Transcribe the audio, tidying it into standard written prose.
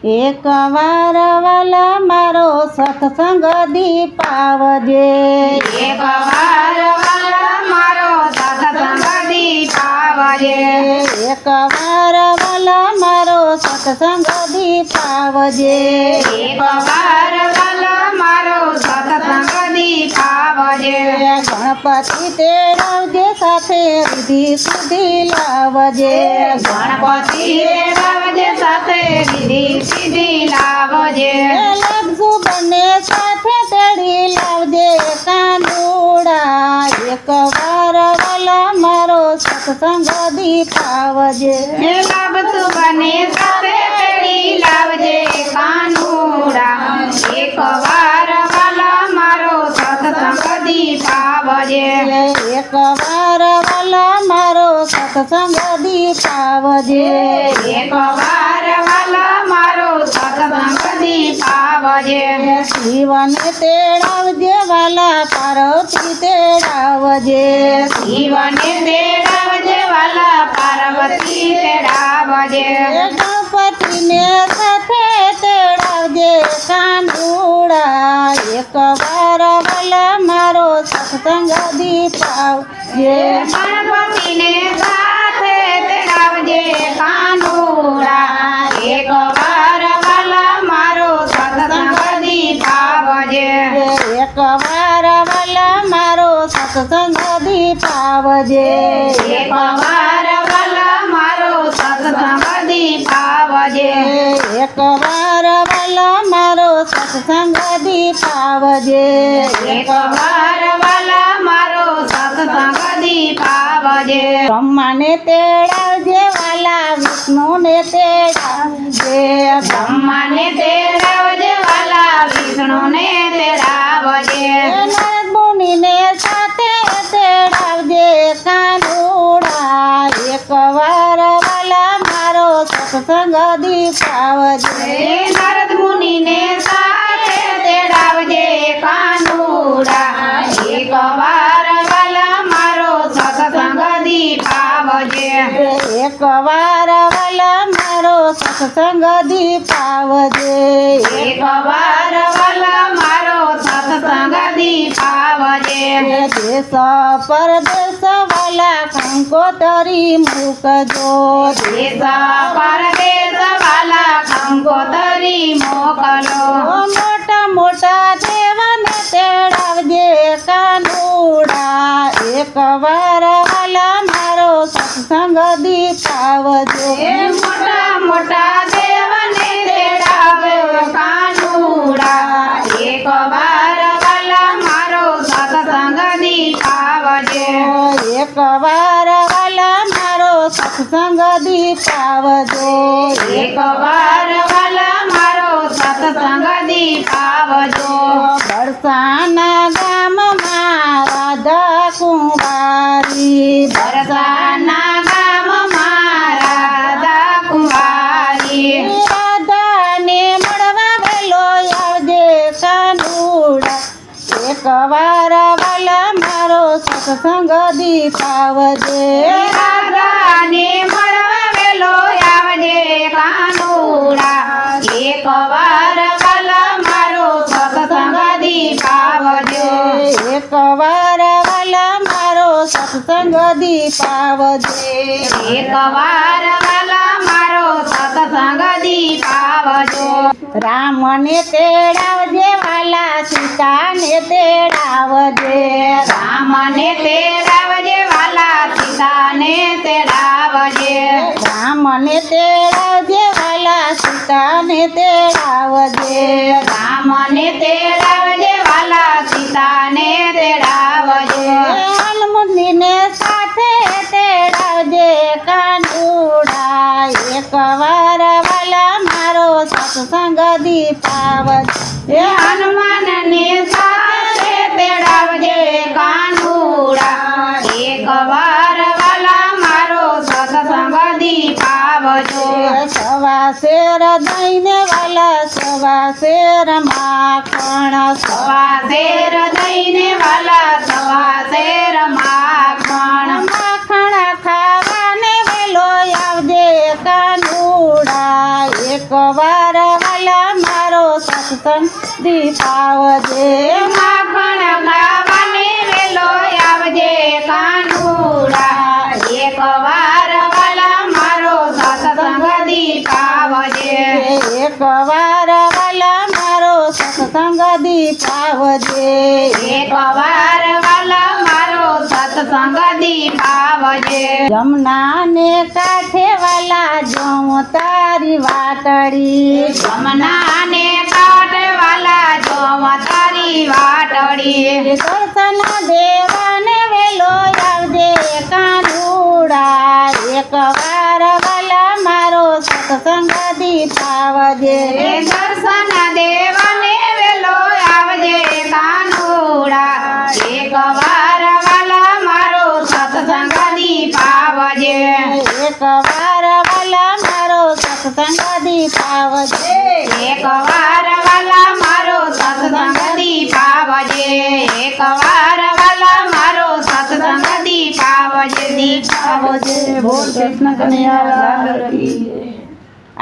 એકવાર વાલા મારો સત્સંગ દીપાવજે, એકવાર વાલા મારો સત્સંગ દીપાવજે, એકવાર વાલા મારો સત્સંગ દીપાવજે, એકવાર વાલા મારો સત્સંગ દીપાવજે, ગણપતિ તેડાવજે સાથે રીધિ સિદ્ધિ લાવજે, ગણપતિ તેડાવજે સાથે રીધિ સિદ્ધિ લાવજે, લગજુ બંને સાથે તેડી લાવજે કાનુડા, એકવાર વાલા મારો સત્સંગ દીપાવજે, લાભતું બને સાથે તેડી લાવજે કાનુડા, એકવાર વાલા મારો સત્સંગ દીપાવજે, એકવાર વાલા મારો સત્સંગ દીપાવજે, એકવાર વાલા મારો સત્સંગ દીપાવજે, શિવને તેડાવજે વાલા પાર્વતી તેડાવજે, શિવને તેડાવજે વાલા પાર્વતી તેડાવજે, ગણપતિને સાથે તેડાવજે કાનુડા, એકવાર વાલા મારો સત્સંગ દીપાવજે, ગણપતિને સાથે તેડાવજે કાનુડા, એકવાર વાલા મારો સત્સંગ દીપાવજે, એકવાર વાલા મારો સત્સંગ દીપાવજે, એકવાર વાલા મારો સત્સંગ દીપાવજે, એકવાર વાલા મારો સત્સંગ દીપાવજે, એકવાર વાલા મારો સત્સંગ દીપાવજે, બ્રહ્માને તેડાવજે વાલા વિષ્ણુને તેડાવજે, બ્રહ્માને તેડાવજે વાલા વિષ્ણુને તેડાવજે, નારદ મુનિને સાથે તેડાવજે કાનુડા, એકવાર વાલા મારો સત્સંગ દીપાવજે, નારદ મુનિને સાથે તેડાવજે કાનુડા, એકવાર વાલા મારો સત્સંગ દીપાવજે, એકવાર વાલા મારો સત્સંગ દીપાવજે, એકવાર વાલા મારો સત્સંગ દીપાવજે, દેશ પરદેશ વાલા કંકોતરી મૂકજો, દેશ પરદેશ વાલા કંકોતરી મોકલો, મોટા મોટા દેવને તેડાવજે કાનુડા, એકવાર વાલા મારો સત્સંગ દીપાવજે, મોટા મોટા દેવને તેડાવે કાનુડા, એકવાર વાલા મારો સત્સંગ દીપાવજે, એકવાર વાલા મારો સત્સંગ દીપાવજો, એકવાર વાલા મારો સત્સંગ દીપાવજો, બરસાના ગામમાં રાધા કુંવારી, બરસાના ગામમાં રાધા કુંવારી, રાધાને મળવા વેલો આવજે કાનુડા, એકવાર વાલા મારો સત્સંગ દીપાવજે, રાધાને મળવા વેલો આવજે કાનુડા, એકવાર વાલા મારો સત્સંગ દીપાવજો, એકવાર વાલા મારો સત્સંગ દીપાવજે, એકવાર વાલા મારો સત્સંગ દીપાવજો, રામને તેડાવજે વાલા સીતાને તેડાવજે, રામને તેડાવજે વાલા સીતાને તેડાવજે, રામને તેડાવજે વાલા સીતાને તેડાવજે, રામને તેડાવજે વાલા સીતાને તેડાવજે, હનુમંતને સાથે તેડાવજે કાનુડા, એકવાર વાલા મારો સત્સંગ દીપાવજે, હનુમાનને સાથે તેડાવજે કાનુડા, એકવાર વાલા મારો સત્સંગ દીપાવજો, સવા શેર દઈને વાલા સવા શેર માખણ, સવા શેર દઈને વાલા સવા શેર માખણ, માખણ ખાવાને વેલો આવજે કાનુડા, એક વાર વાલા મારો સત્સંગ દીપાવજે માખણ ખાવાને વેલો આવજે કાનુડા એક વાર વાલા મારો સત્સંગ દીપાવજે એક વાર વાલા મારો સત્સંગ દીપાવજે એક વાર વાલા મારો સત્સંગ દીપાવજે જમનાને કાંઠે વાલા જોઉં તારી વાટડી જમનાને કાંઠવાલા જોવા તારી વાટડી દર્શન દેવાને વેલો આવજે કાનુડા એક વાર વાલા મારો સત્સંગ દીપાવજે દર્શન દેવાને વેલો આવજે કાનુડા એક વાર વાલા મારો સત્સંગ દીપાવજે એક વાર વાલા મારો સત્સંગ દીપાવજે એક વાર વાલા મારો સત્સંગ દીપાવજે એક વાર વાલા મારો સત્સંગ દીપાવજે બોલ કૃષ્ણ કનૈયા લાલ કી જય.